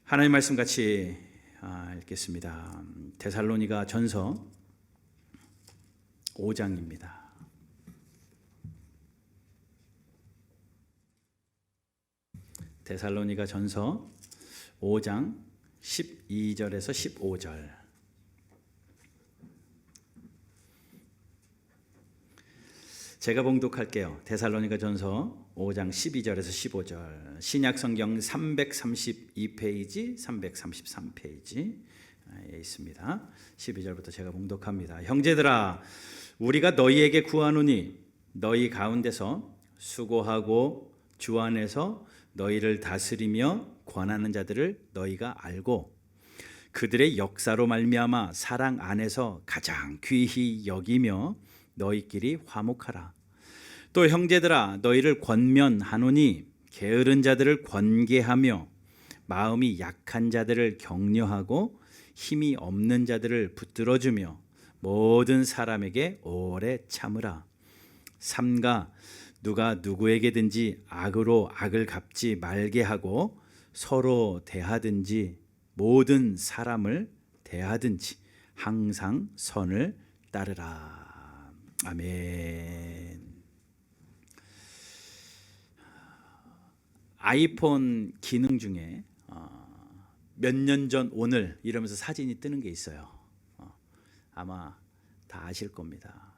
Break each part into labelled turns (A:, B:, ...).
A: 하나님 말씀 같이 읽겠습니다. 데살로니가 전서 5장입니다. 데살로니가 전서 5장 12절에서 15절. 제가 봉독할게요. 데살로니가 전서 5장 12절에서 15절. 신약 성경 332페이지, 333페이지에 있습니다. 12절부터 제가 봉독합니다. 형제들아, 우리가 너희에게 구하노니 너희 가운데서 수고하고 주 안에서 너희를 다스리며 권하는 자들을 너희가 알고 그들의 역사로 말미암아 사랑 안에서 가장 귀히 여기며 너희끼리 화목하라. 또 형제들아, 너희를 권면하노니 게으른 자들을 권계하며 마음이 약한 자들을 격려하고 힘이 없는 자들을 붙들어주며 모든 사람에게 오래 참으라. 삼가 누가 누구에게든지 악으로 악을 갚지 말게 하고 서로 대하든지 모든 사람을 대하든지 항상 선을 따르라. 아멘. 아이폰 기능 중에 몇 년 전 오늘 이러면서 사진이 뜨는 게 있어요. 아마 다 아실 겁니다.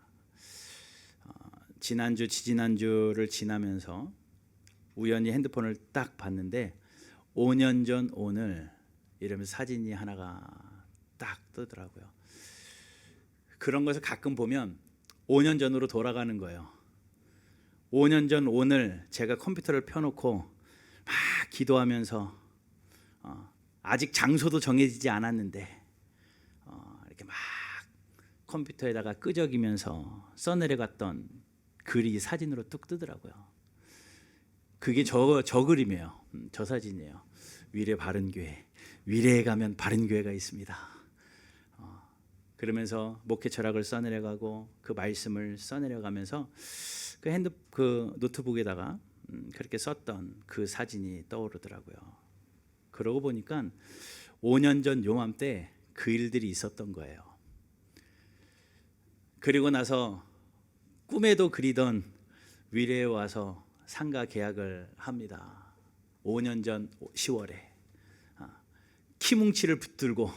A: 지난주, 지지난주를 지나면서 우연히 핸드폰을 딱 봤는데 5년 전 오늘 이러면서 사진이 하나가 딱 뜨더라고요. 그런 것을 가끔 보면 5년 전으로 돌아가는 거예요. 5년 전 오늘 제가 컴퓨터를 펴놓고 막 기도하면서 아직 장소도 정해지지 않았는데 이렇게 막 컴퓨터에다가 끄적이면서 써내려갔던 글이 사진으로 뚝 뜨더라고요. 그게 저 그림이에요. 저 사진이에요. 위례 바른교회. 위례에 가면 바른교회가 있습니다. 그러면서 목회 철학을 써내려가고 그 말씀을 써내려가면서 그 노트북에다가 그렇게 썼던 그 사진이 떠오르더라고요. 그러고 보니까 5년 전 요맘때 그 일들이 있었던 거예요. 그리고 나서 꿈에도 그리던 위례에 와서 상가 계약을 합니다. 5년 전 10월에 키뭉치를 붙들고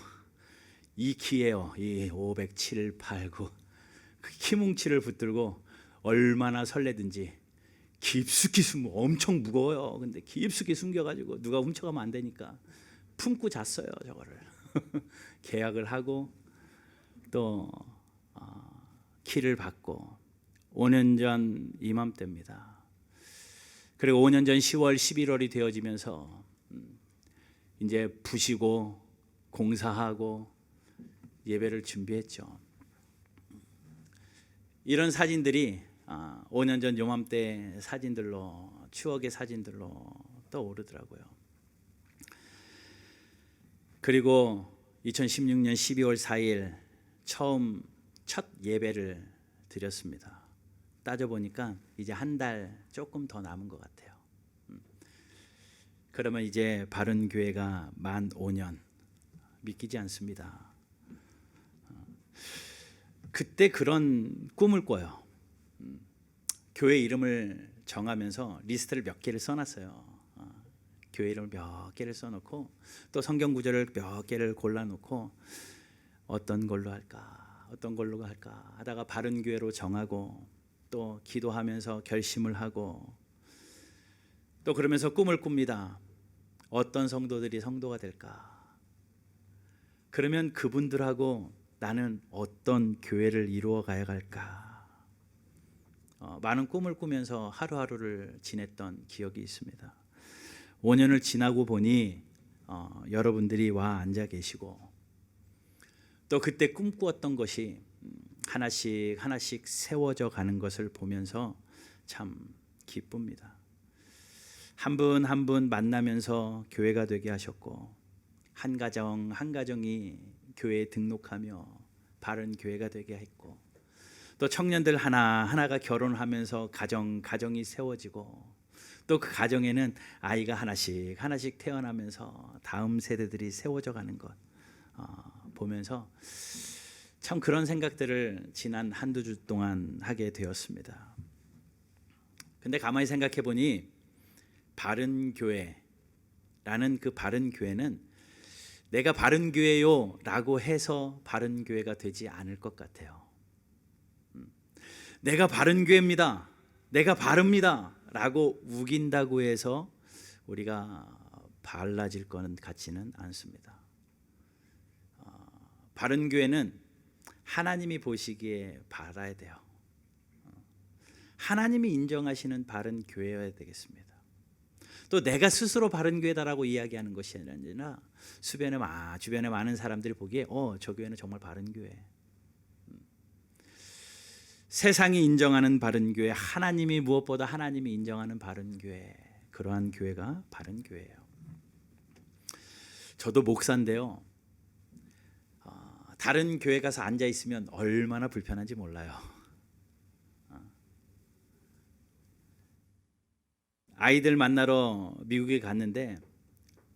A: 이 키예요. 이 507, 89 그 키뭉치를 붙들고 얼마나 설레든지 깊숙이 엄청 무거워요. 근데 깊숙이 숨겨가지고 누가 훔쳐가면 안 되니까 품고 잤어요. 저거를 계약을 하고 또 키를 받고 5년 전 이맘때입니다. 그리고 5년 전 10월, 11월이 되어지면서 이제 부시고 공사하고 예배를 준비했죠. 이런 사진들이 5년 전 요맘때 사진들로, 추억의 사진들로 떠오르더라고요. 그리고 2016년 12월 4일 첫 예배를 드렸습니다. 따져보니까 이제 한 달 조금 더 남은 것 같아요. 그러면 이제 바른교회가 만 5년. 믿기지 않습니다. 그때 그런 꿈을 꿔요. 교회 이름을 정하면서 리스트를 몇 개를 써놨어요. 교회 이름을 몇 개를 써놓고 또 성경 구절을 몇 개를 골라놓고 어떤 걸로 할까 하다가 바른교회로 정하고 또 기도하면서 결심을 하고 또 그러면서 꿈을 꿉니다. 어떤 성도들이 성도가 될까? 그러면 그분들하고 나는 어떤 교회를 이루어 가야 할까? 많은 꿈을 꾸면서 하루하루를 지냈던 기억이 있습니다. 5년을 지나고 보니 여러분들이 와 앉아 계시고 또 그때 꿈꾸었던 것이 하나씩 세워져 가는 것을 보면서 참 기쁩니다. 한 분 한 분 만나면서 교회가 되게 하셨고 한 가정이 교회에 등록하며 바른 교회가 되게 했고 또 청년들 하나하나가 결혼하면서 가정이 세워지고 또 그 가정에는 아이가 하나씩 하나씩 태어나면서 다음 세대들이 세워져 가는 것 보면서 참 그런 생각들을 지난 한두 주 동안 하게 되었습니다. 근데 가만히 생각해 보니 바른 교회라는 그 바른 교회는 내가 바른 교회요 라고 해서 바른 교회가 되지 않을 것 같아요. 내가 바른 교회입니다, 내가 바릅니다 라고 우긴다고 해서 우리가 발라질 것 같지는 않습니다. 바른 교회는 하나님이 보시기에 바라야 돼요. 하나님이 인정하시는 바른 교회여야 되겠습니다. 또 내가 스스로 바른 교회다라고 이야기하는 것이 아니라 주변에 많은 사람들이 보기에 저 교회는 정말 바른 교회. 세상이 인정하는 바른 교회, 하나님이 무엇보다 하나님이 인정하는 바른 교회, 그러한 교회가 바른 교회예요. 저도 목사인데요, 다른 교회 가서 앉아 있으면 얼마나 불편한지 몰라요. 아이들 만나러 미국에 갔는데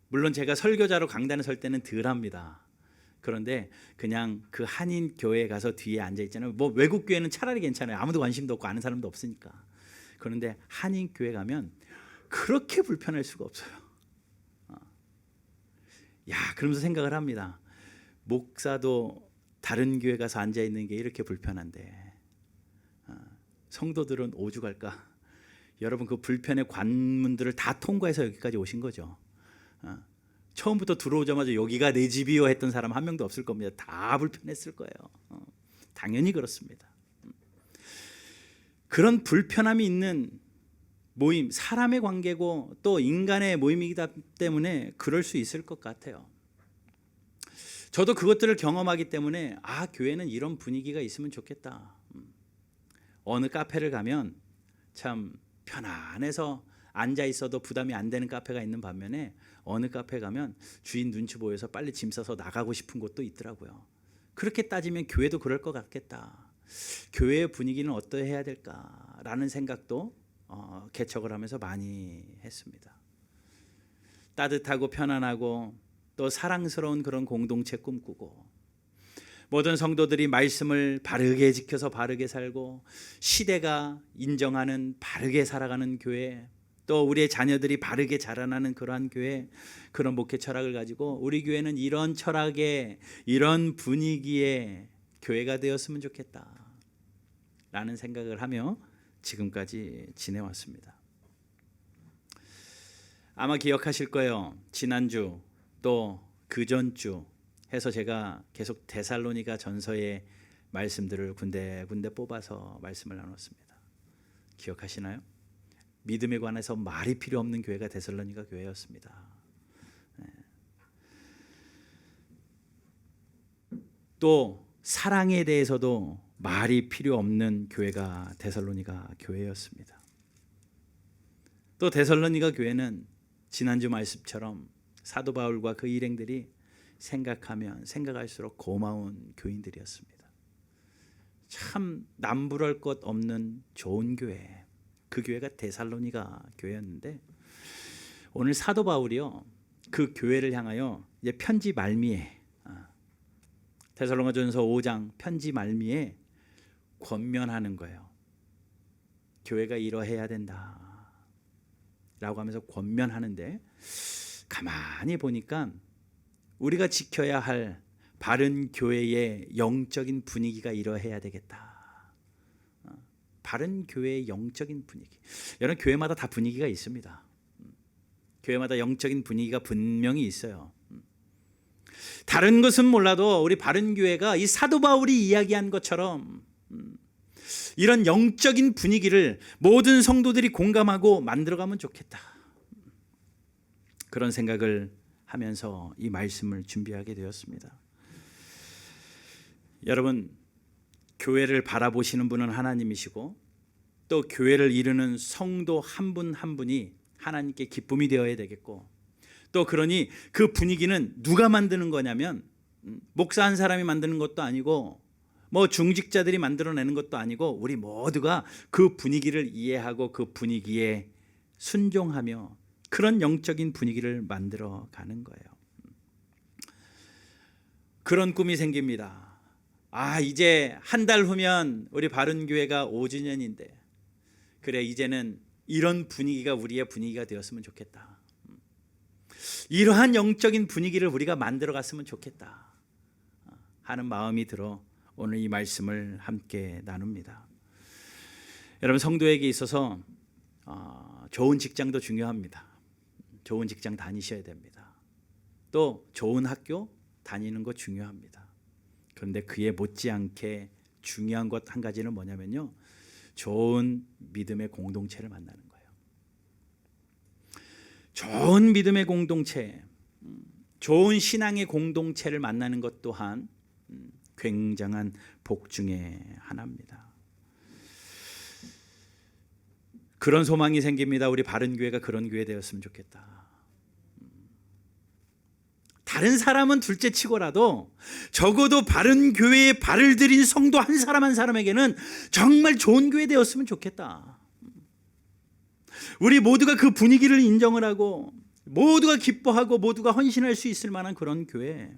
A: 물론 제가 설교자로 강단에 설 때는 덜합니다. 그런데 그냥 그 한인 교회에 가서 뒤에 앉아 있잖아요. 뭐 외국 교회는 차라리 괜찮아요. 아무도 관심도 없고 아는 사람도 없으니까. 그런데 한인 교회 가면 그렇게 불편할 수가 없어요. 그러면서 생각을 합니다. 목사도 다른 교회 가서 앉아 있는 게 이렇게 불편한데 성도들은 오죽할까? 여러분 그 불편의 관문들을 다 통과해서 여기까지 오신 거죠. 처음부터 들어오자마자 여기가 내 집이요 했던 사람 한 명도 없을 겁니다. 다 불편했을 거예요. 당연히 그렇습니다. 그런 불편함이 있는 모임, 사람의 관계고 또 인간의 모임이기 때문에 그럴 수 있을 것 같아요. 저도 그것들을 경험하기 때문에 교회는 이런 분위기가 있으면 좋겠다. 어느 카페를 가면 참 편안해서 앉아 있어도 부담이 안 되는 카페가 있는 반면에 어느 카페 가면 주인 눈치 보여서 빨리 짐 싸서 나가고 싶은 곳도 있더라고요. 그렇게 따지면 교회도 그럴 것 같겠다. 교회의 분위기는 어떠해야 될까라는 생각도 개척을 하면서 많이 했습니다. 따뜻하고 편안하고 또 사랑스러운 그런 공동체 꿈꾸고 모든 성도들이 말씀을 바르게 지켜서 바르게 살고 시대가 인정하는 바르게 살아가는 교회, 또 우리의 자녀들이 바르게 자라나는 그러한 교회, 그런 목회 철학을 가지고 우리 교회는 이런 철학의 이런 분위기의 교회가 되었으면 좋겠다 라는 생각을 하며 지금까지 지내왔습니다. 아마 기억하실 거예요. 지난주 또 그전주 해서 제가 계속 데살로니가 전서의 말씀들을 군데군데 뽑아서 말씀을 나눴습니다. 기억하시나요? 믿음에 관해서 말이 필요 없는 교회가 데살로니가 교회였습니다. 또 사랑에 대해서도 말이 필요 없는 교회가 데살로니가 교회였습니다. 또 데살로니가 교회는 지난주 말씀처럼 사도 바울과 그 일행들이 생각하면 생각할수록 고마운 교인들이었습니다. 참 남부럴 것 없는 좋은 교회, 그 교회가 데살로니가 교회였는데 오늘 사도 바울이요 그 교회를 향하여 이제 편지 말미에 데살로니가전서 5장 편지 말미에 권면하는 거예요. 교회가 이러해야 된다 라고 하면서 권면하는데 가만히 보니까 우리가 지켜야 할 바른 교회의 영적인 분위기가 이러해야 되겠다. 바른 교회의 영적인 분위기. 여러분 교회마다 다 분위기가 있습니다. 교회마다 영적인 분위기가 분명히 있어요. 다른 것은 몰라도 우리 바른 교회가 이 사도 바울이 이야기한 것처럼 이런 영적인 분위기를 모든 성도들이 공감하고 만들어가면 좋겠다. 그런 생각을 하면서 이 말씀을 준비하게 되었습니다. 여러분, 교회를 바라보시는 분은 하나님이시고 또 교회를 이루는 성도 한 분 한 분이 하나님께 기쁨이 되어야 되겠고 또 그러니 그 분위기는 누가 만드는 거냐면 목사 한 사람이 만드는 것도 아니고 뭐 중직자들이 만들어내는 것도 아니고 우리 모두가 그 분위기를 이해하고 그 분위기에 순종하며 그런 영적인 분위기를 만들어 가는 거예요. 그런 꿈이 생깁니다. 이제 한 달 후면 우리 바른교회가 5주년인데 그래, 이제는 이런 분위기가 우리의 분위기가 되었으면 좋겠다. 이러한 영적인 분위기를 우리가 만들어 갔으면 좋겠다 하는 마음이 들어 오늘 이 말씀을 함께 나눕니다. 여러분, 성도에게 있어서 좋은 직장도 중요합니다. 좋은 직장 다니셔야 됩니다. 또 좋은 학교 다니는 거 중요합니다. 그런데 그에 못지않게 중요한 것 한 가지는 뭐냐면요, 좋은 믿음의 공동체를 만나는 거예요. 좋은 믿음의 공동체, 좋은 신앙의 공동체를 만나는 것 또한 굉장한 복 중에 하나입니다. 그런 소망이 생깁니다. 우리 바른교회가 그런 교회 되었으면 좋겠다. 다른 사람은 둘째 치고라도 적어도 바른교회에 발을 들인 성도 한 사람 한 사람에게는 정말 좋은 교회 되었으면 좋겠다. 우리 모두가 그 분위기를 인정을 하고 모두가 기뻐하고 모두가 헌신할 수 있을 만한 그런 교회,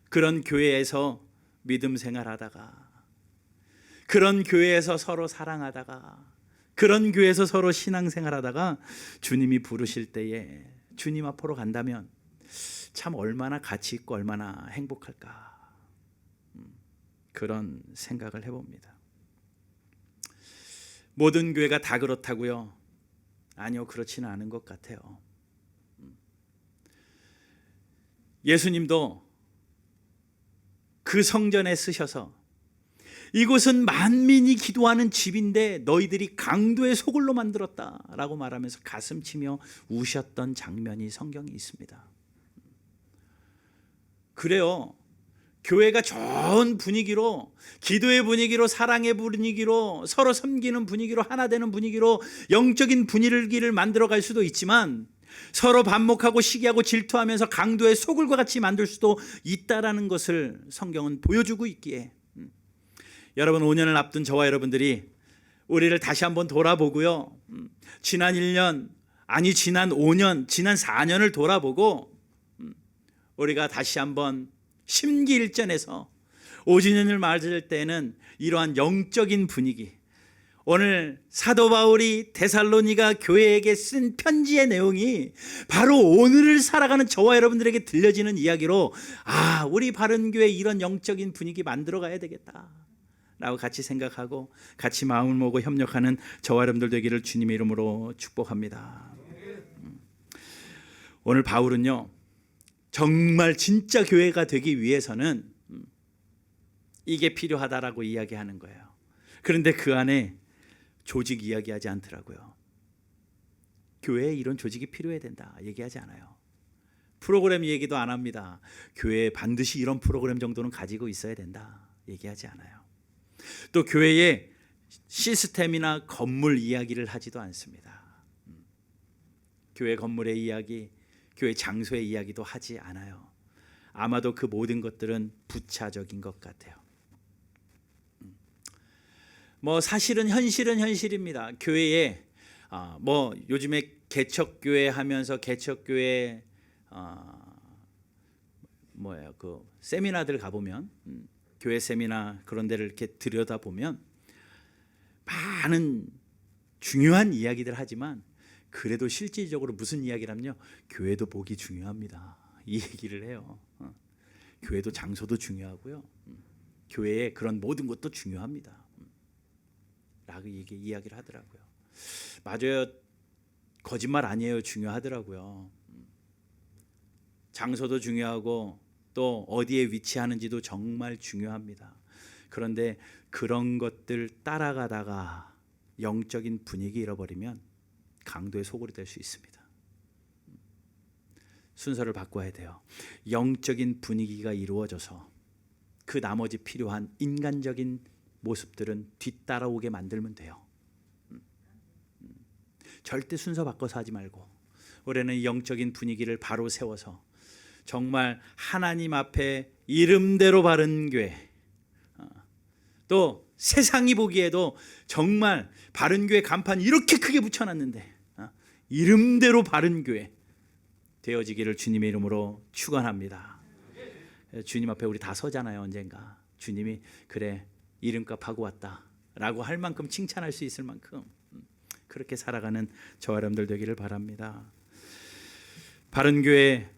A: 그런 교회에서 믿음 생활하다가, 그런 교회에서 서로 사랑하다가, 그런 교회에서 서로 신앙생활하다가 주님이 부르실 때에 주님 앞으로 간다면 참 얼마나 가치 있고 얼마나 행복할까, 그런 생각을 해봅니다. 모든 교회가 다 그렇다고요? 아니요, 그렇지는 않은 것 같아요. 예수님도 그 성전에 쓰셔서 이곳은 만민이 기도하는 집인데 너희들이 강도의 소굴로 만들었다라고 말하면서 가슴 치며 우셨던 장면이 성경에 있습니다. 그래요, 교회가 좋은 분위기로, 기도의 분위기로, 사랑의 분위기로, 서로 섬기는 분위기로, 하나 되는 분위기로 영적인 분위기를 만들어갈 수도 있지만 서로 반목하고 시기하고 질투하면서 강도의 소굴과 같이 만들 수도 있다라는 것을 성경은 보여주고 있기에, 여러분, 5년을 앞둔 저와 여러분들이 우리를 다시 한번 돌아보고요, 지난 1년, 아니 지난 5년, 지난 4년을 돌아보고 우리가 다시 한번 심기일전해서 5주년을 맞을 때는 이러한 영적인 분위기, 오늘 사도 바울이 데살로니가 교회에게 쓴 편지의 내용이 바로 오늘을 살아가는 저와 여러분들에게 들려지는 이야기로, 우리 바른교회 이런 영적인 분위기 만들어 가야 되겠다 라고 같이 생각하고 같이 마음을 모으고 협력하는 저와 여러분들 되기를 주님의 이름으로 축복합니다. 오늘 바울은요, 정말 진짜 교회가 되기 위해서는 이게 필요하다라고 이야기하는 거예요. 그런데 그 안에 조직 이야기하지 않더라고요. 교회에 이런 조직이 필요해야 된다 얘기하지 않아요. 프로그램 얘기도 안 합니다. 교회에 반드시 이런 프로그램 정도는 가지고 있어야 된다 얘기하지 않아요. 또 교회의 시스템이나 건물 이야기를 하지도 않습니다. 교회 건물의 이야기, 교회 장소의 이야기도 하지 않아요. 아마도 그 모든 것들은 부차적인 것 같아요. 사실은 현실은 현실입니다. 교회에 요즘에 개척교회 하면서 개척교회 그 세미나들 가보면, 교회 세미나 그런 데를 이렇게 들여다보면 많은 중요한 이야기들 하지만 그래도 실질적으로 무슨 이야기를 하면요, 교회도 보기 중요합니다 이 얘기를 해요. 교회도 장소도 중요하고요, 교회의 그런 모든 것도 중요합니다 라고 이야기를 하더라고요. 맞아요, 거짓말 아니에요. 중요하더라고요. 장소도 중요하고 또 어디에 위치하는지도 정말 중요합니다. 그런데 그런 것들 따라가다가 영적인 분위기 잃어버리면 강도의 소굴이 될 수 있습니다. 순서를 바꿔야 돼요. 영적인 분위기가 이루어져서 그 나머지 필요한 인간적인 모습들은 뒤따라오게 만들면 돼요. 절대 순서 바꿔서 하지 말고 올해는 영적인 분위기를 바로 세워서 정말 하나님 앞에 이름대로 바른 교회, 또 세상이 보기에도 정말 바른교회 간판 이렇게 크게 붙여놨는데 이름대로 바른교회 되어지기를 주님의 이름으로 축원합니다. 주님 앞에 우리 다 서잖아요. 언젠가 주님이 그래 이름값 하고 왔다 라고 할 만큼 칭찬할 수 있을 만큼 그렇게 살아가는 저와 여러분들 되기를 바랍니다. 바른교회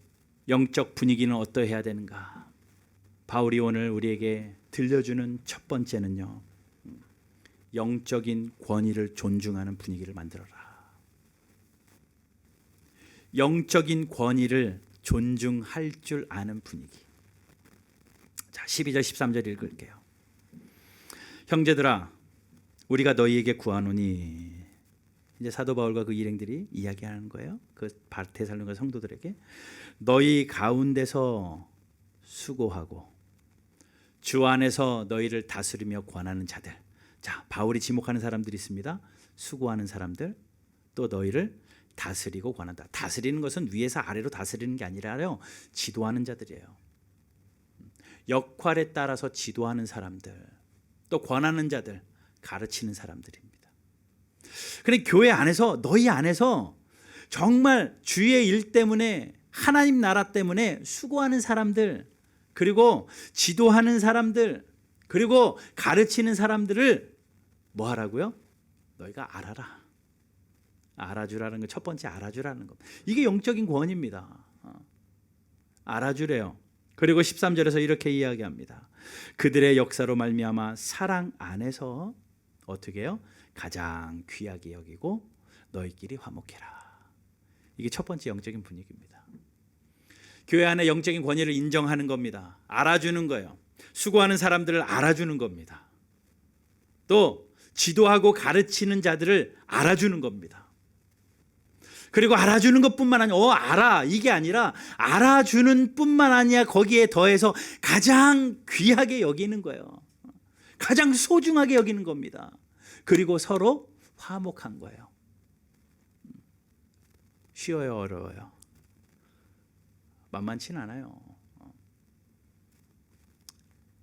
A: 영적 분위기는 어떠해야 되는가? 바울이 오늘 우리에게 들려주는 첫 번째는요, 영적인 권위를 존중하는 분위기를 만들어라. 영적인 권위를 존중할 줄 아는 분위기. 자, 12절 13절 읽을게요. 형제들아 우리가 너희에게 구하노니, 이제 사도 바울과 그 일행들이 이야기하는 거예요. 그 데살로니가 성도들에게 너희 가운데서 수고하고 주 안에서 너희를 다스리며 권하는 자들. 자, 바울이 지목하는 사람들이 있습니다. 수고하는 사람들, 또 너희를 다스리고 권한다. 다스리는 것은 위에서 아래로 다스리는 게 아니라요, 지도하는 자들이에요. 역할에 따라서 지도하는 사람들, 또 권하는 자들, 가르치는 사람들입니다. 그런데 교회 안에서, 너희 안에서 정말 주의 일 때문에, 하나님 나라 때문에 수고하는 사람들, 그리고 지도하는 사람들, 그리고 가르치는 사람들을 뭐 하라고요? 너희가 알아라. 알아주라는 거, 첫 번째 알아주라는 겁니다. 이게 영적인 권위입니다. 알아주래요. 그리고 13절에서 이렇게 이야기합니다. 그들의 역사로 말미암아 사랑 안에서 어떻게 해요? 가장 귀하게 여기고 너희끼리 화목해라. 이게 첫 번째 영적인 분위기입니다. 교회 안에 영적인 권위를 인정하는 겁니다. 알아주는 거예요. 수고하는 사람들을 알아주는 겁니다. 또 지도하고 가르치는 자들을 알아주는 겁니다. 그리고 알아주는 것뿐만 아니라 알아, 이게 아니라 알아주는 뿐만 아니라 거기에 더해서 가장 귀하게 여기는 거예요. 가장 소중하게 여기는 겁니다. 그리고 서로 화목한 거예요. 쉬워요, 어려워요? 만만치는 않아요.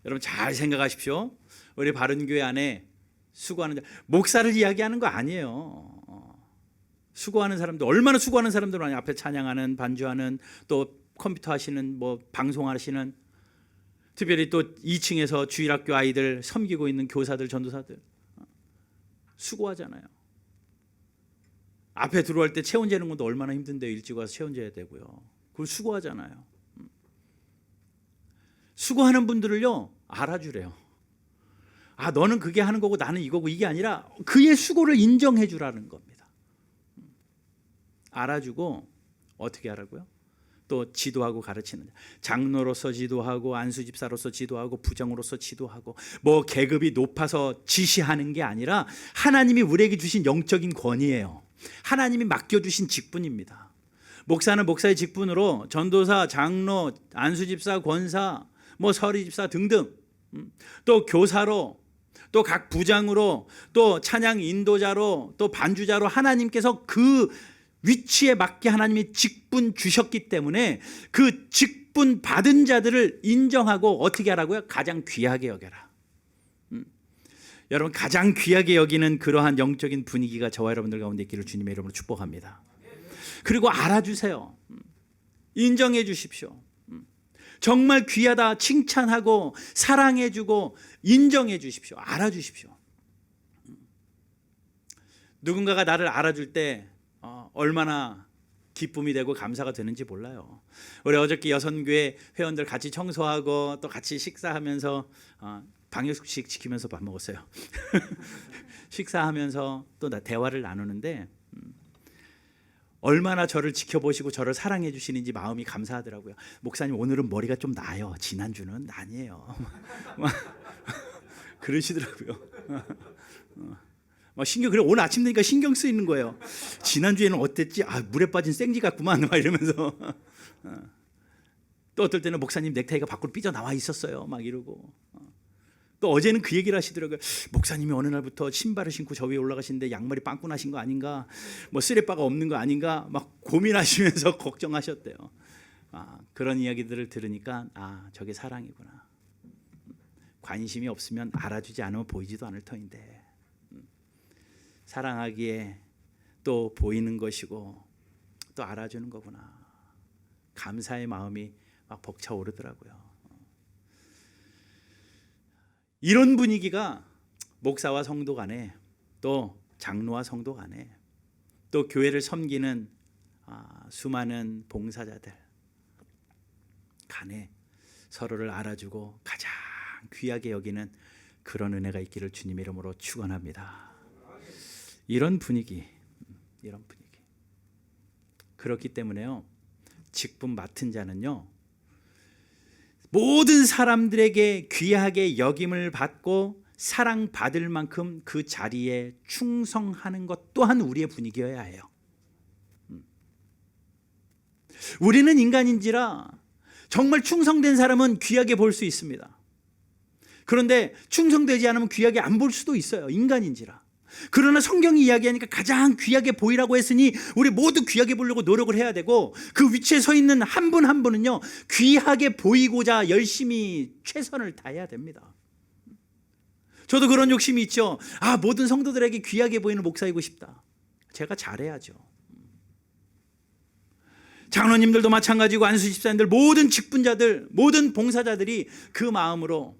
A: 여러분 잘 생각하십시오. 우리 바른교회 안에 수고하는 자, 목사를 이야기하는 거 아니에요. 수고하는 사람들, 얼마나 수고하는 사람들 많아요. 앞에 찬양하는, 반주하는, 또 컴퓨터 하시는, 뭐 방송하시는, 특별히 또 2층에서 주일학교 아이들 섬기고 있는 교사들, 전도사들 수고하잖아요. 앞에 들어올 때 체온 재는 것도 얼마나 힘든데요. 일찍 와서 체온 재야 되고요. 그걸 수고하잖아요. 수고하는 분들을요, 알아주래요. 아, 너는 그게 하는 거고 나는 이거고, 이게 아니라 그의 수고를 인정해 주라는 겁니다. 알아주고 어떻게 하라고요? 또 지도하고 가르치는, 장로로서 지도하고, 안수집사로서 지도하고, 부장으로서 지도하고, 뭐 계급이 높아서 지시하는 게 아니라 하나님이 우리에게 주신 영적인 권위예요. 하나님이 맡겨주신 직분입니다. 목사는 목사의 직분으로 전도사, 장로, 안수집사, 권사, 뭐 서리집사 등등, 또 교사로, 또 각 부장으로, 또 찬양 인도자로, 또 반주자로 하나님께서 그 위치에 맞게 하나님이 직분 주셨기 때문에 그 직분 받은 자들을 인정하고 어떻게 하라고요? 가장 귀하게 여겨라. 여러분, 가장 귀하게 여기는 그러한 영적인 분위기가 저와 여러분들 가운데 있기를 주님의 이름으로 축복합니다. 그리고 알아주세요. 인정해 주십시오. 정말 귀하다 칭찬하고 사랑해주고 인정해 주십시오. 알아주십시오. 누군가가 나를 알아줄 때 얼마나 기쁨이 되고 감사가 되는지 몰라요. 우리 어저께 여선교회 회원들 같이 청소하고 또 같이 식사하면서 방역수칙 지키면서 밥 먹었어요. 식사하면서 또 대화를 나누는데 얼마나 저를 지켜보시고 저를 사랑해 주시는지 마음이 감사하더라고요. 목사님 오늘은 머리가 좀 나요. 지난주는 아니에요. 그러시더라고요. 그래 오늘 아침 되니까 신경 쓰이는 거예요. 지난주에는 어땠지? 아, 물에 빠진 생쥐 같구만 막 이러면서. 또 어떨 때는 목사님 넥타이가 밖으로 삐져나와 있었어요 막 이러고. 또 어제는 그 얘기를 하시더라고요. 목사님이 어느 날부터 신발을 신고 저 위에 올라가시는데 양말이 빵꾸 나신 거 아닌가, 뭐 쓰레빠가 없는 거 아닌가 막 고민하시면서 걱정하셨대요. 그런 이야기들을 들으니까 저게 사랑이구나. 관심이 없으면 알아주지 않으면 보이지도 않을 터인데, 사랑하기에 또 보이는 것이고 또 알아주는 거구나. 감사의 마음이 막 벅차오르더라고요. 이런 분위기가 목사와 성도 간에, 또 장로와 성도 간에, 또 교회를 섬기는 수많은 봉사자들 간에 서로를 알아주고 가장 귀하게 여기는 그런 은혜가 있기를 주님의 이름으로 축원합니다. 이런 분위기. 그렇기 때문에요, 직분 맡은 자는요, 모든 사람들에게 귀하게 여김을 받고 사랑받을 만큼 그 자리에 충성하는 것 또한 우리의 분위기여야 해요. 우리는 인간인지라 정말 충성된 사람은 귀하게 볼 수 있습니다. 그런데 충성되지 않으면 귀하게 안 볼 수도 있어요. 인간인지라. 그러나 성경이 이야기하니까 가장 귀하게 보이라고 했으니 우리 모두 귀하게 보려고 노력을 해야 되고, 그 위치에 서 있는 한 분 한 분은요, 귀하게 보이고자 열심히 최선을 다해야 됩니다. 저도 그런 욕심이 있죠. 모든 성도들에게 귀하게 보이는 목사이고 싶다. 제가 잘해야죠. 장로님들도 마찬가지고, 안수 집사님들, 모든 직분자들, 모든 봉사자들이 그 마음으로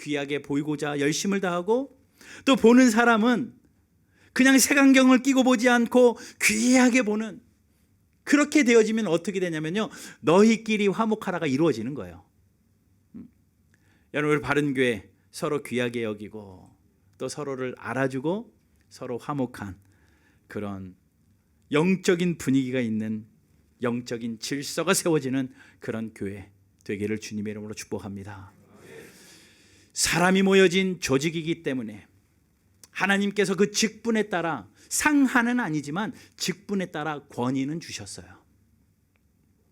A: 귀하게 보이고자 열심을 다하고, 또 보는 사람은 그냥 색안경을 끼고 보지 않고 귀하게 보는, 그렇게 되어지면 어떻게 되냐면요, 너희끼리 화목하라가 이루어지는 거예요. 여러분, 바른 교회 서로 귀하게 여기고 또 서로를 알아주고 서로 화목한 그런 영적인 분위기가 있는, 영적인 질서가 세워지는 그런 교회 되기를 주님의 이름으로 축복합니다. 사람이 모여진 조직이기 때문에 하나님께서 그 직분에 따라, 상하는 아니지만 직분에 따라 권위는 주셨어요.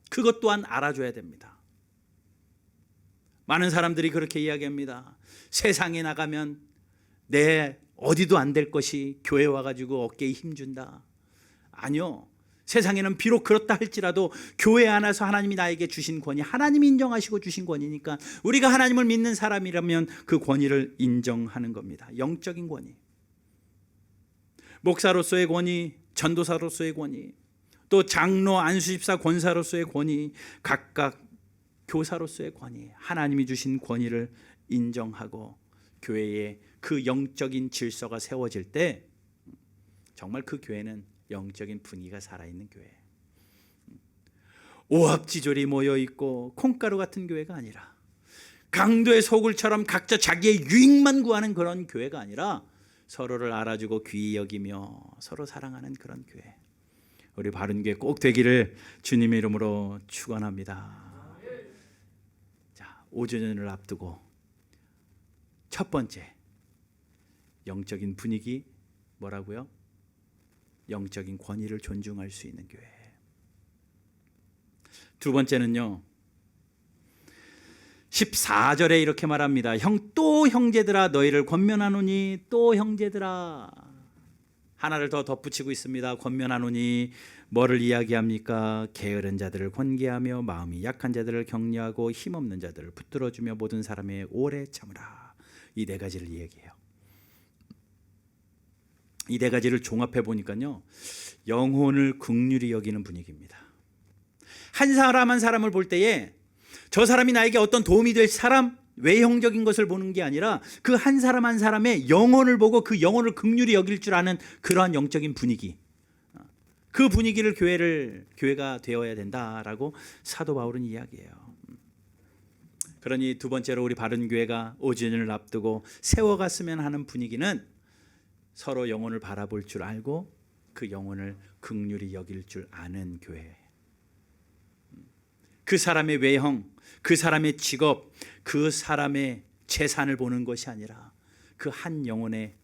A: 그것 또한 알아줘야 됩니다. 많은 사람들이 그렇게 이야기합니다. 세상에 나가면 내 어디도 안 될 것이 교회 와가지고 어깨에 힘준다. 아니요, 세상에는 비록 그렇다 할지라도 교회 안에서 하나님이 나에게 주신 권위, 하나님이 인정하시고 주신 권위니까 우리가 하나님을 믿는 사람이라면 그 권위를 인정하는 겁니다. 영적인 권위, 목사로서의 권위, 전도사로서의 권위, 또 장로, 안수집사, 권사로서의 권위, 각각 교사로서의 권위, 하나님이 주신 권위를 인정하고 교회에 그 영적인 질서가 세워질 때 정말 그 교회는 영적인 분위기가 살아있는 교회, 오합지졸이 모여있고 콩가루 같은 교회가 아니라, 강도의 소굴처럼 각자 자기의 유익만 구하는 그런 교회가 아니라 서로를 알아주고 귀히 여기며 서로 사랑하는 그런 교회, 우리 바른 교회 꼭 되기를 주님의 이름으로 축원합니다. 자, 5주년을 앞두고 첫 번째, 영적인 분위기, 뭐라고요? 영적인 권위를 존중할 수 있는 교회. 두 번째는요, 14절에 이렇게 말합니다. 또 형제들아 너희를 권면하노니, 또 형제들아, 하나를 더 덧붙이고 있습니다. 권면하노니 뭐를 이야기합니까? 게으른 자들을 권계하며 마음이 약한 자들을 격려하고 힘없는 자들을 붙들어주며 모든 사람의 오래 참으라. 이 네 가지를 이야기해요. 이 네 가지를 종합해 보니까요, 영혼을 긍휼히 여기는 분위기입니다. 한 사람 한 사람을 볼 때에 저 사람이 나에게 어떤 도움이 될 사람, 외형적인 것을 보는 게 아니라 그 한 사람 한 사람의 영혼을 보고 그 영혼을 긍휼히 여길 줄 아는 그러한 영적인 분위기, 그 분위기를 교회가 되어야 된다라고 사도 바울은 이야기해요. 그러니 두 번째로 우리 바른 교회가 5주년을 앞두고 세워갔으면 하는 분위기는 서로 영혼을 바라볼 줄 알고 그 영혼을 긍휼히 여길 줄 아는 교회. 그 사람의 외형, 그 사람의 직업, 그 사람의 재산을 보는 것이 아니라 그 한 영혼의,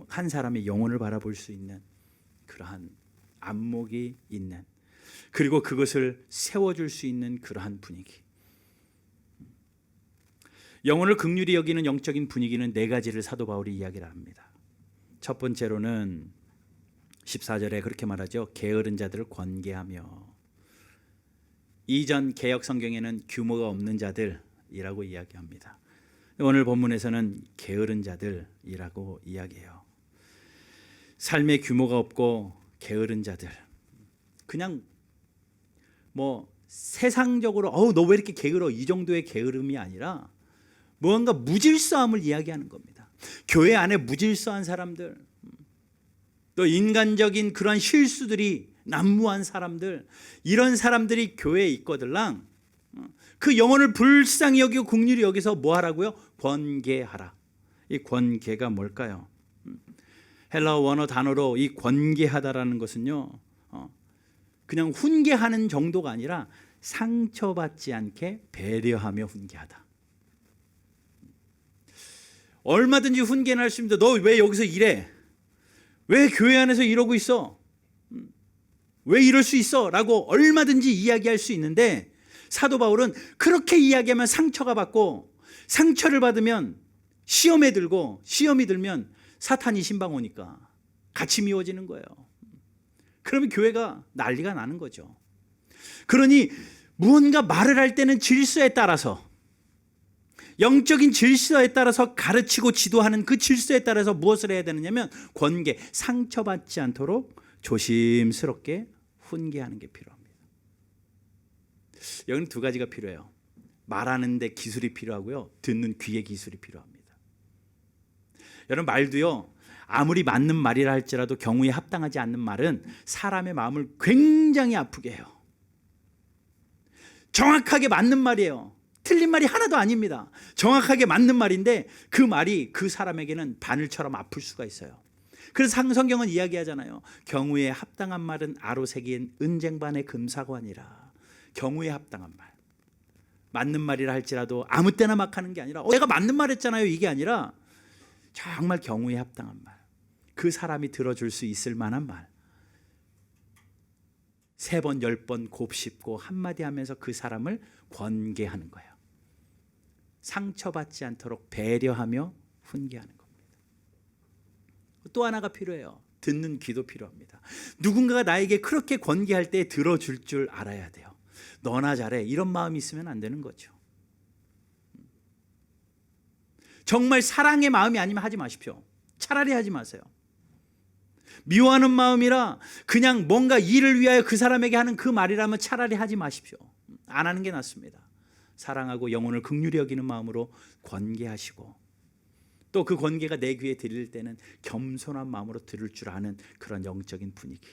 A: 한 사람의 영혼을 바라볼 수 있는 그러한 안목이 있는, 그리고 그것을 세워줄 수 있는 그러한 분위기. 영혼을 긍휼히 여기는 영적인 분위기는 네 가지를 사도 바울이 이야기를 합니다. 첫 번째로는 14절에 그렇게 말하죠. 게으른 자들을 권계하며. 이전 개역 성경에는 규모가 없는 자들이라고 이야기합니다. 오늘 본문에서는 게으른 자들이라고 이야기해요. 삶의 규모가 없고 게으른 자들, 그냥 뭐 세상적으로 너 왜 이렇게 게으러, 이 정도의 게으름이 아니라 무언가 무질서함을 이야기하는 겁니다. 교회 안에 무질서한 사람들, 또 인간적인 그러한 실수들이 난무한 사람들, 이런 사람들이 교회에 있거들랑 그 영혼을 불쌍히 여기고 긍휼히 여기서 뭐 하라고요? 권계하라. 이 권계가 뭘까요? 헬라어 원어 단어로 이 권계하다라는 것은요, 그냥 훈계하는 정도가 아니라 상처받지 않게 배려하며 훈계하다. 얼마든지 훈계는 할 수 있습니다. 너 왜 여기서 이래? 왜 교회 안에서 이러고 있어? 왜 이럴 수 있어? 라고 얼마든지 이야기할 수 있는데, 사도 바울은 그렇게 이야기하면 상처가 받고, 상처를 받으면 시험에 들고, 시험이 들면 사탄이 신방 오니까 같이 미워지는 거예요. 그러면 교회가 난리가 나는 거죠. 그러니 무언가 말을 할 때는 질서에 따라서, 영적인 질서에 따라서 가르치고 지도하는 그 질서에 따라서 무엇을 해야 되느냐면 권계, 상처받지 않도록 조심스럽게 훈계하는 게 필요합니다. 여기는 두 가지가 필요해요. 말하는 데 기술이 필요하고요, 듣는 귀의 기술이 필요합니다. 여러분, 말도요, 아무리 맞는 말이라 할지라도 경우에 합당하지 않는 말은 사람의 마음을 굉장히 아프게 해요. 정확하게 맞는 말이에요. 틀린 말이 하나도 아닙니다. 정확하게 맞는 말인데 그 말이 그 사람에게는 바늘처럼 아플 수가 있어요. 그래서 성경은 이야기하잖아요. 경우에 합당한 말은 아로새긴 은쟁반의 금사관이라. 경우에 합당한 말, 맞는 말이라 할지라도 아무 때나 막 하는 게 아니라 내가 맞는 말 했잖아요, 이게 아니라 정말 경우에 합당한 말, 그 사람이 들어줄 수 있을 만한 말, 3번 10번 곱씹고 한마디 하면서 그 사람을 권계하는 거예요. 상처받지 않도록 배려하며 훈계하는 겁니다. 또 하나가 필요해요. 듣는 귀도 필요합니다. 누군가가 나에게 그렇게 권계할 때 들어줄 줄 알아야 돼요. 너나 잘해, 이런 마음이 있으면 안 되는 거죠. 정말 사랑의 마음이 아니면 하지 마십시오. 차라리 하지 마세요. 미워하는 마음이라 그냥 뭔가 일을 위하여 그 사람에게 하는 그 말이라면 차라리 하지 마십시오. 안 하는 게 낫습니다. 사랑하고 영혼을 긍휼히 여기는 마음으로 권계하시고, 또 그 권계가 내 귀에 들릴 때는 겸손한 마음으로 들을 줄 아는 그런 영적인 분위기,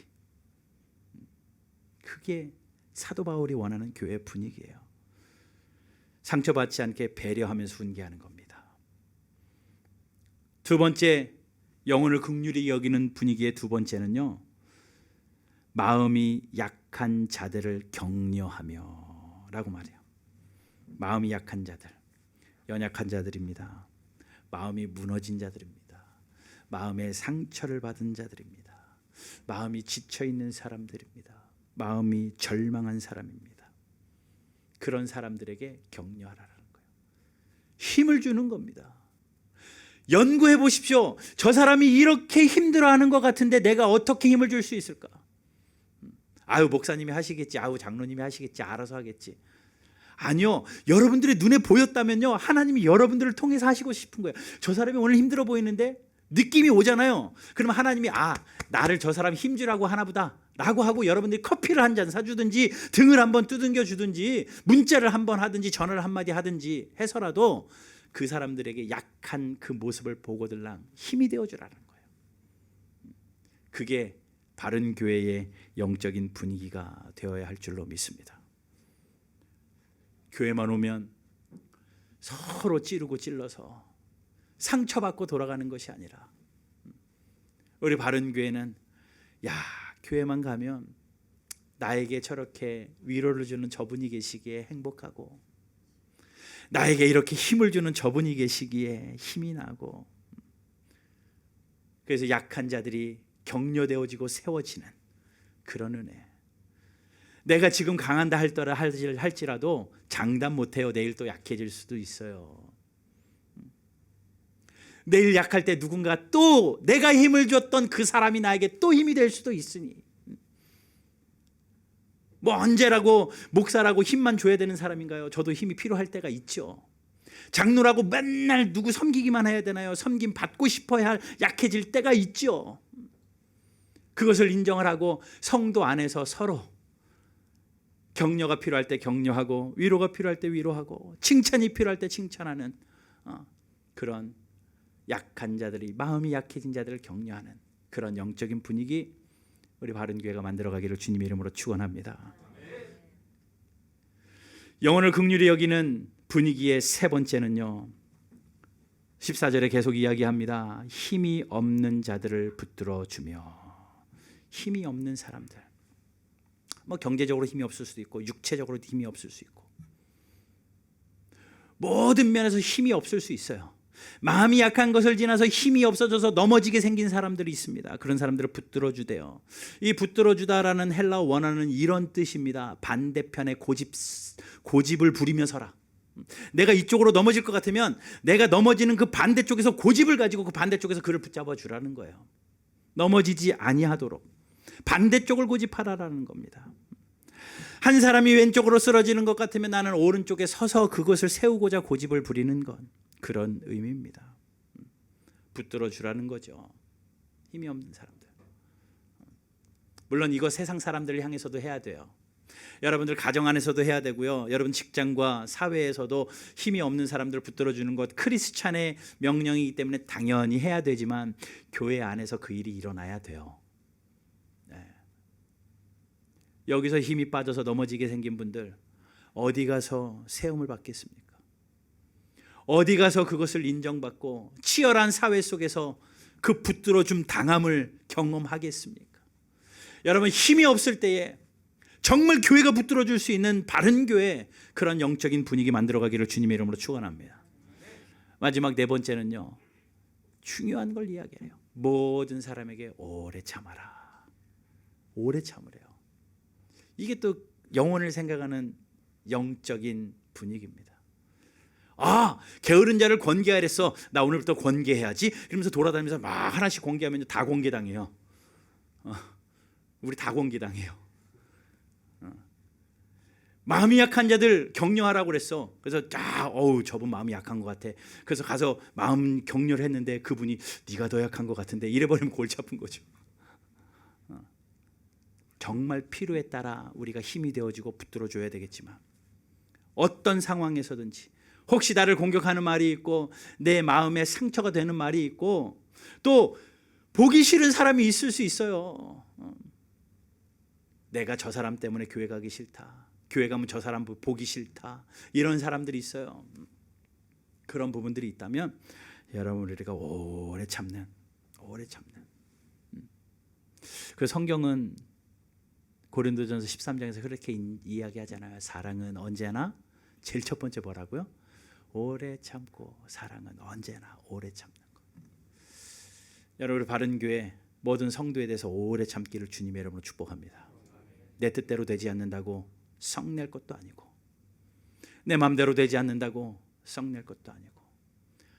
A: 그게 사도 바울이 원하는 교회 분위기예요. 상처받지 않게 배려하면서 훈계하는 겁니다. 두 번째, 영혼을 긍휼히 여기는 분위기의 두 번째는요, 마음이 약한 자들을 격려하며 라고 말해요. 마음이 약한 자들, 연약한 자들입니다. 마음이 무너진 자들입니다. 마음의 상처를 받은 자들입니다. 마음이 지쳐있는 사람들입니다. 마음이 절망한 사람입니다. 그런 사람들에게 격려하라는 거예요. 힘을 주는 겁니다. 연구해 보십시오. 저 사람이 이렇게 힘들어하는 것 같은데 내가 어떻게 힘을 줄 수 있을까? 아유, 목사님이 하시겠지, 아유, 장로님이 하시겠지, 알아서 하겠지. 아니요, 여러분들의 눈에 보였다면요, 하나님이 여러분들을 통해서 하시고 싶은 거예요. 저 사람이 오늘 힘들어 보이는데 느낌이 오잖아요. 그러면 하나님이 나를 저 사람 힘주라고 하나보다 라고 하고 여러분들이 커피를 한 잔 사주든지 등을 한번 두들겨 주든지 문자를 한번 하든지 전화를 한마디 하든지 해서라도 그 사람들에게 약한 그 모습을 보고들랑 힘이 되어주라는 거예요. 그게 바른 교회의 영적인 분위기가 되어야 할 줄로 믿습니다. 교회만 오면 서로 찌르고 찔러서 상처받고 돌아가는 것이 아니라, 우리 바른 교회는 교회만 가면 나에게 저렇게 위로를 주는 저분이 계시기에 행복하고, 나에게 이렇게 힘을 주는 저분이 계시기에 힘이 나고, 그래서 약한 자들이 격려되어지고 세워지는 그런 은혜. 내가 지금 강한다 할지라도 장담 못해요. 내일 또 약해질 수도 있어요. 내일 약할 때 누군가 또 내가 힘을 줬던 그 사람이 나에게 또 힘이 될 수도 있으니, 뭐 언제라고 목사라고 힘만 줘야 되는 사람인가요? 저도 힘이 필요할 때가 있죠. 장로라고 맨날 누구 섬기기만 해야 되나요? 섬김 받고 싶어야 할 약해질 때가 있죠. 그것을 인정을 하고 성도 안에서 서로 격려가 필요할 때 격려하고 위로가 필요할 때 위로하고 칭찬이 필요할 때 칭찬하는 그런 약한 자들이, 마음이 약해진 자들을 격려하는 그런 영적인 분위기, 우리 바른교회가 만들어가기를 주님의 이름으로 축원합니다. 영혼을 긍휼히 여기는 분위기의 세 번째는요, 14절에 계속 이야기합니다. 힘이 없는 자들을 붙들어 주며. 힘이 없는 사람들, 뭐 경제적으로 힘이 없을 수도 있고 육체적으로 힘이 없을 수 있고 모든 면에서 힘이 없을 수 있어요. 마음이 약한 것을 지나서 힘이 없어져서 넘어지게 생긴 사람들이 있습니다. 그런 사람들을 붙들어 주대요. 이 붙들어 주다라는 헬라어 원어는 이런 뜻입니다. 반대편에 고집을 부리며 서라. 내가 이쪽으로 넘어질 것 같으면 내가 넘어지는 그 반대쪽에서 고집을 가지고 그 반대쪽에서 그를 붙잡아 주라는 거예요. 넘어지지 아니하도록 반대쪽을 고집하라라는 겁니다. 한 사람이 왼쪽으로 쓰러지는 것 같으면 나는 오른쪽에 서서 그것을 세우고자 고집을 부리는 것, 그런 의미입니다. 붙들어 주라는 거죠. 힘이 없는 사람들. 물론 이거 세상 사람들을 향해서도 해야 돼요. 여러분들 가정 안에서도 해야 되고요. 여러분 직장과 사회에서도 힘이 없는 사람들을 붙들어 주는 것 크리스찬의 명령이기 때문에 당연히 해야 되지만 교회 안에서 그 일이 일어나야 돼요. 여기서 힘이 빠져서 넘어지게 생긴 분들 어디 가서 세움을 받겠습니까? 어디 가서 그것을 인정받고 치열한 사회 속에서 그 붙들어줌 당함을 경험하겠습니까? 여러분, 힘이 없을 때에 정말 교회가 붙들어줄 수 있는 바른 교회, 그런 영적인 분위기 만들어가기를 주님의 이름으로 축원합니다. 마지막 네 번째는요, 중요한 걸 이야기해요. 모든 사람에게 오래 참아라. 오래 참으래요. 이게 또 영혼을 생각하는 영적인 분위기입니다. 게으른 자를 권계하랬어. 나 오늘부터 권계해야지. 이러면서 돌아다니면서 막 하나씩 권계하면 다 권계당해요. 우리 다 권계당해요. 마음이 약한 자들 격려하라고 그랬어. 그래서 저분 마음이 약한 것 같아. 그래서 가서 마음 격려를 했는데 그분이 네가 더 약한 것 같은데 이래버리면 골치 아픈 거죠. 정말 필요에 따라 우리가 힘이 되어주고 붙들어줘야 되겠지만, 어떤 상황에서든지 혹시 나를 공격하는 말이 있고 내 마음에 상처가 되는 말이 있고 또 보기 싫은 사람이 있을 수 있어요. 내가 저 사람 때문에 교회 가기 싫다, 교회 가면 저 사람 보기 싫다, 이런 사람들이 있어요. 그런 부분들이 있다면 여러분, 우리가 오래 참는 그 성경은 고린도전서 13장에서 그렇게 이야기하잖아요. 사랑은 언제나, 제일 첫 번째 뭐라고요? 오래 참고, 사랑은 언제나 오래 참는 것. 여러분, 우리 바른교회 모든 성도에 대해서 오래 참기를 주님의 이름으로 축복합니다. 내 뜻대로 되지 않는다고 성낼 것도 아니고, 내 마음대로 되지 않는다고 성낼 것도 아니고,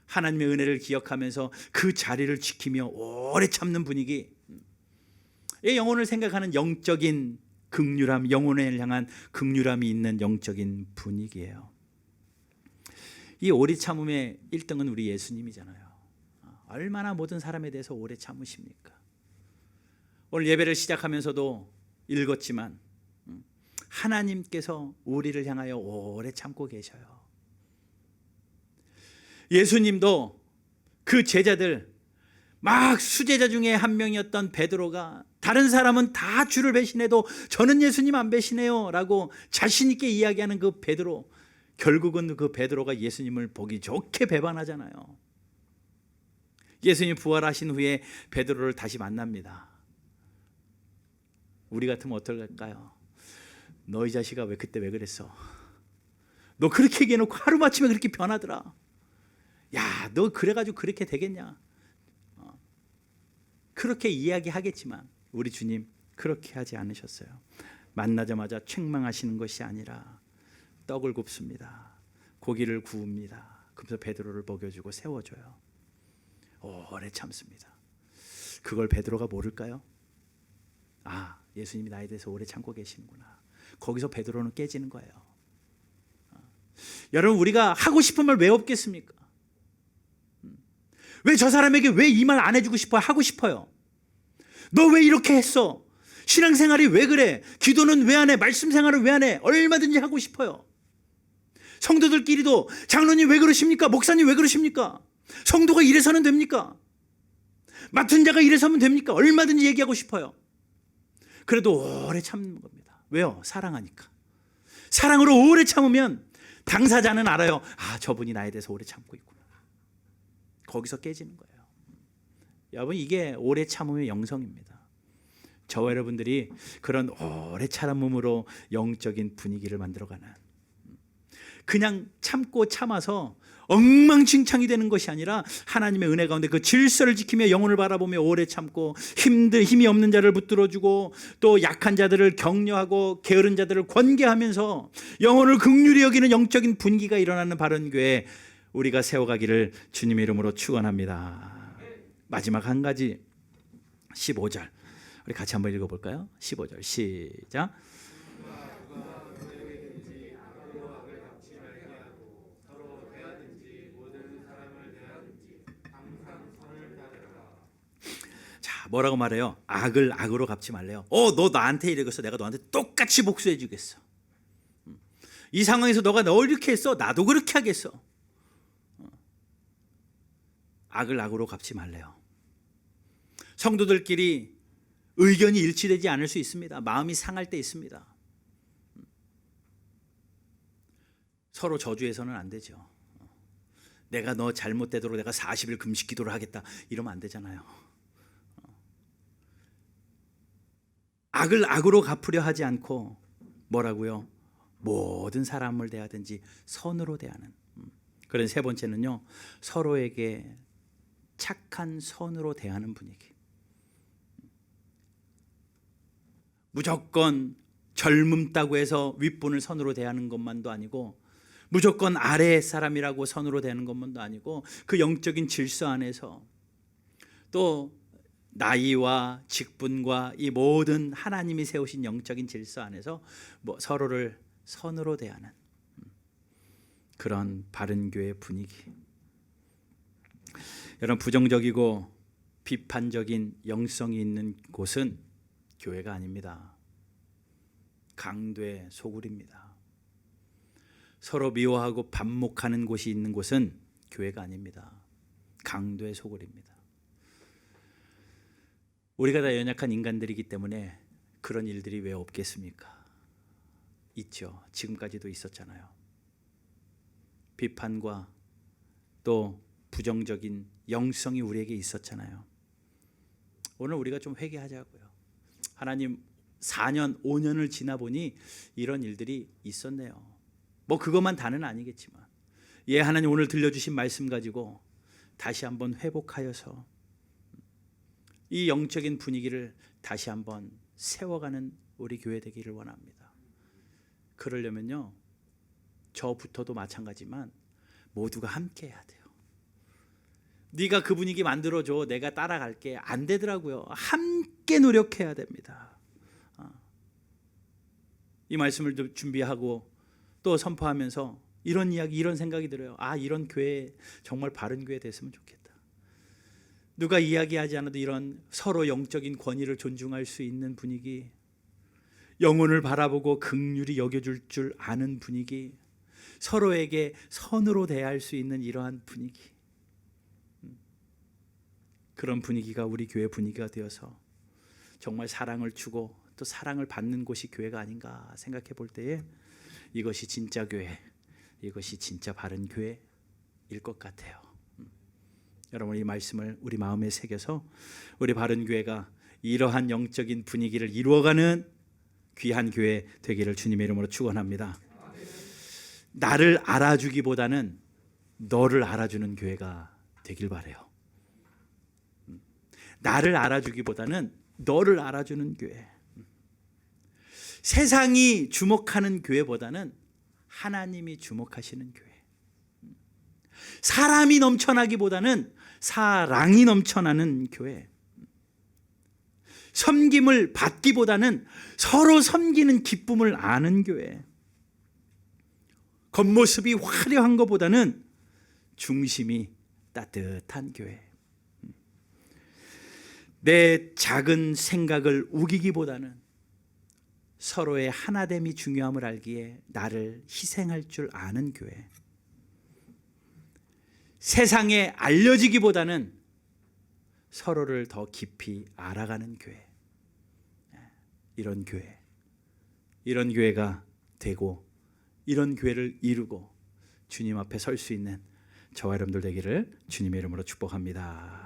A: 하나님의 은혜를 기억하면서 그 자리를 지키며 오래 참는 분위기, 이 영혼을 생각하는 영적인 긍휼함, 영혼을 향한 긍휼함이 있는 영적인 분위기예요. 이 오래 참음의 1등은 우리 예수님이잖아요. 얼마나 모든 사람에 대해서 오래 참으십니까? 오늘 예배를 시작하면서도 읽었지만 하나님께서 우리를 향하여 오래 참고 계셔요. 예수님도 그 제자들, 막 수제자 중에 한 명이었던 베드로가 다른 사람은 다 주를 배신해도 저는 예수님 안 배신해요 라고 자신 있게 이야기하는 그 베드로, 결국은 그 베드로가 예수님을 보기 좋게 배반하잖아요. 예수님 부활하신 후에 베드로를 다시 만납니다. 우리 같으면 어떨까요? 너 이 자식아, 그때 왜 그랬어? 너 그렇게 얘기해놓고 하루마침에 그렇게 변하더라. 야, 너 그래가지고 그렇게 되겠냐? 그렇게 이야기하겠지만 우리 주님 그렇게 하지 않으셨어요. 만나자마자 책망하시는 것이 아니라 떡을 굽습니다. 고기를 구웁니다. 그래서 베드로를 먹여주고 세워줘요. 오래 참습니다. 그걸 베드로가 모를까요? 예수님이 나에 대해서 오래 참고 계시는구나. 거기서 베드로는 깨지는 거예요. 여러분, 우리가 하고 싶은 말 왜 없겠습니까? 왜 저 사람에게 왜 이 말 안 해주고 싶어요? 하고 싶어요. 너 왜 이렇게 했어? 신앙생활이 왜 그래? 기도는 왜 안 해? 말씀 생활은 왜 안 해? 얼마든지 하고 싶어요. 성도들끼리도 장로님 왜 그러십니까? 목사님 왜 그러십니까? 성도가 이래서는 됩니까? 맡은 자가 이래서면 됩니까? 얼마든지 얘기하고 싶어요. 그래도 오래 참는 겁니다. 왜요? 사랑하니까. 사랑으로 오래 참으면 당사자는 알아요. 아, 저분이 나에 대해서 오래 참고 있구나. 거기서 깨지는 거예요. 여러분, 이게 오래 참음의 영성입니다. 저와 여러분들이 그런 오래 참음으로 영적인 분위기를 만들어가는, 그냥 참고 참아서 엉망진창이 되는 것이 아니라 하나님의 은혜 가운데 그 질서를 지키며 영혼을 바라보며 오래 참고 힘이 없는 자를 붙들어주고 또 약한 자들을 격려하고 게으른 자들을 권계하면서 영혼을 긍휼히 여기는 영적인 분위기가 일어나는 바른교회 우리가 세워가기를 주님의 이름으로 축원합니다. 마지막 한 가지, 15절 우리 같이 한번 읽어볼까요? 15절 시작. 자, 뭐라고 말해요? 악을 악으로 갚지 말래요. 너 나한테 이랬어, 내가 너한테 똑같이 복수해 주겠어. 이 상황에서 너가 이렇게 했어, 나도 그렇게 하겠어. 악을 악으로 갚지 말래요. 성도들끼리 의견이 일치되지 않을 수 있습니다. 마음이 상할 때 있습니다. 서로 저주해서는 안 되죠. 내가 너 잘못되도록 내가 40일 금식 기도를 하겠다, 이러면 안 되잖아요. 악을 악으로 갚으려 하지 않고 뭐라고요? 모든 사람을 대하든지 선으로 대하는. 그런 세 번째는요, 서로에게 착한 선으로 대하는 분위기. 무조건 젊음다고 해서 윗분을 선으로 대하는 것만도 아니고, 무조건 아래 사람이라고 선으로 대하는 것만도 아니고, 그 영적인 질서 안에서 또 나이와 직분과 이 모든 하나님이 세우신 영적인 질서 안에서 서로를 선으로 대하는 그런 바른 교회 분위기. 여러분, 부정적이고 비판적인 영성이 있는 곳은 교회가 아닙니다. 강도의 소굴입니다. 서로 미워하고 반목하는 곳이 있는 곳은 교회가 아닙니다. 강도의 소굴입니다. 우리가 다 연약한 인간들이기 때문에 그런 일들이 왜 없겠습니까? 있죠. 지금까지도 있었잖아요. 비판과 또 부정적인 영성이 우리에게 있었잖아요. 오늘 우리가 좀 회개하자고요. 하나님, 4년, 5년을 지나 보니 이런 일들이 있었네요. 그것만 다는 아니겠지만, 하나님 오늘 들려주신 말씀 가지고 다시 한번 회복하여서 이 영적인 분위기를 다시 한번 세워가는 우리 교회 되기를 원합니다. 그러려면요, 저부터도 마찬가지지만 모두가 함께 해야 돼요. 네가 그 분위기 만들어줘, 내가 따라갈게, 안 되더라고요. 함께 노력해야 됩니다. 이 말씀을 준비하고 또 선포하면서 이런 이야기, 이런 생각이 들어요. 이런 교회, 정말 바른 교회 됐으면 좋겠다. 누가 이야기하지 않아도 이런 서로 영적인 권위를 존중할 수 있는 분위기, 영혼을 바라보고 긍휼히 여겨줄 줄 아는 분위기, 서로에게 선으로 대할 수 있는 이러한 분위기, 그런 분위기가 우리 교회 분위기가 되어서 정말 사랑을 주고 또 사랑을 받는 곳이 교회가 아닌가 생각해 볼 때에 이것이 진짜 교회, 이것이 진짜 바른 교회일 것 같아요. 여러분, 이 말씀을 우리 마음에 새겨서 우리 바른 교회가 이러한 영적인 분위기를 이루어가는 귀한 교회 되기를 주님의 이름으로 축원합니다. 나를 알아주기보다는 너를 알아주는 교회가 되길 바라요. 나를 알아주기보다는 너를 알아주는 교회. 세상이 주목하는 교회보다는 하나님이 주목하시는 교회. 사람이 넘쳐나기보다는 사랑이 넘쳐나는 교회. 섬김을 받기보다는 서로 섬기는 기쁨을 아는 교회. 겉모습이 화려한 것보다는 중심이 따뜻한 교회. 내 작은 생각을 우기기보다는 서로의 하나됨이 중요함을 알기에 나를 희생할 줄 아는 교회. 세상에 알려지기보다는 서로를 더 깊이 알아가는 교회. 이런 교회. 이런 교회가 되고 이런 교회를 이루고 주님 앞에 설 수 있는 저와 여러분들 되기를 주님의 이름으로 축복합니다.